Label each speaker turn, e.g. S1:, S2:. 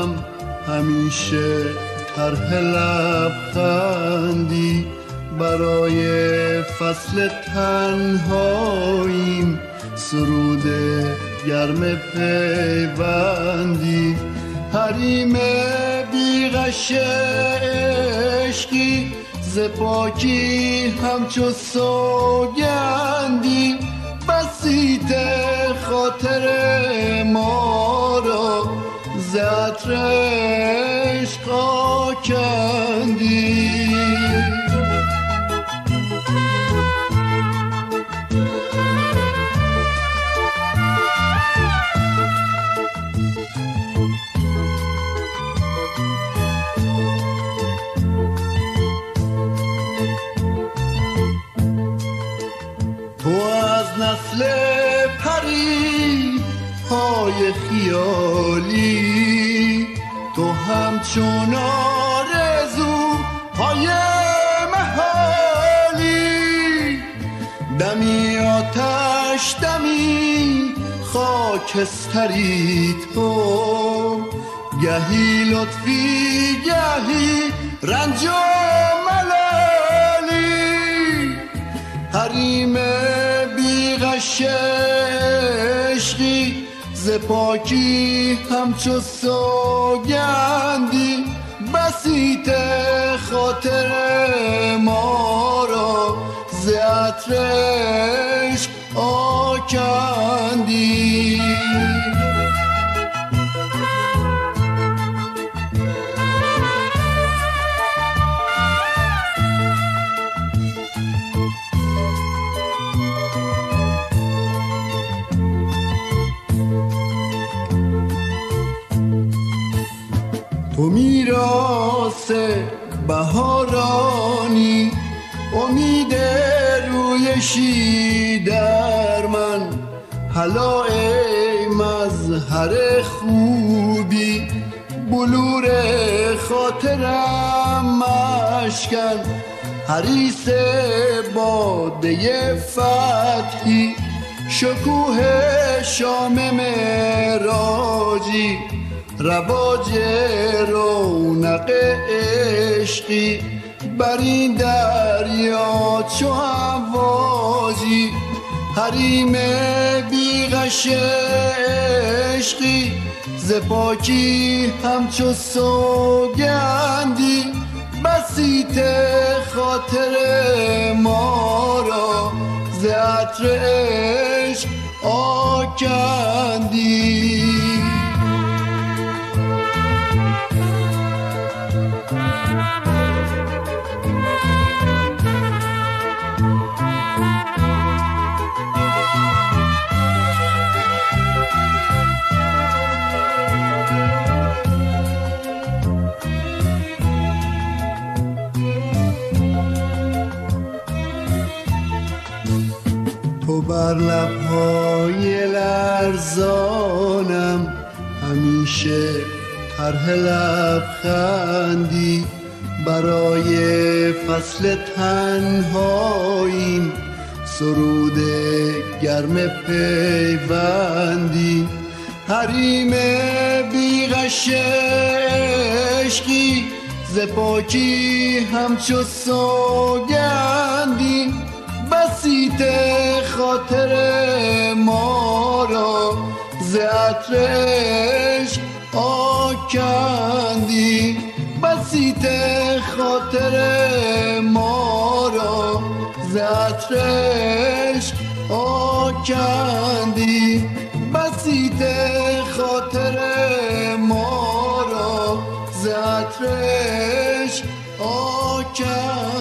S1: رسانم همیشه طرح لبخندی برای فصل تنهاییم، سرود گرم پیوندی، حریم بیغش عشقی ز پاکی همچو سوگندی، بسیط خاطر ما را ز عطر عشق آکندی. تو از نسل پری های خیالی، تو همچون آرزو های محالی، دمی آتش دمی خاکستری تو، گهی لطفی گهی رنج و ملالی، حریم بیغش عشقی ز پاکی همچو سوگندی، بسیط خاطر ما را ز عطر عشق آکندی. تو میراث بهارانی، امید رویشی در من، هلا ای مظهر خوبی، بلور خاطرم مشکن، حریص باده فتحی، شکوه شام معراجی، رواج رونق عشقی، بر این دریا چو امواجی، حریم بیغش عشقی ز پاکی همچو سوگندی، بسیط خاطر ما را ز عطر عشق آکندی. تو بر لب‌های لرزانم همیشه طرح لبخندی، برای فصل تنهاییم، سرود گرم پیوندی، حریم بیغش عشقی ز پاکی همچو سوگندی، بسیط خاطر ما را ز عطر عشق آکندی، بسیط خاطر ما را ز عطر عشق آکندی، بسیط خاطر ما را ز عطر عشق آکندی.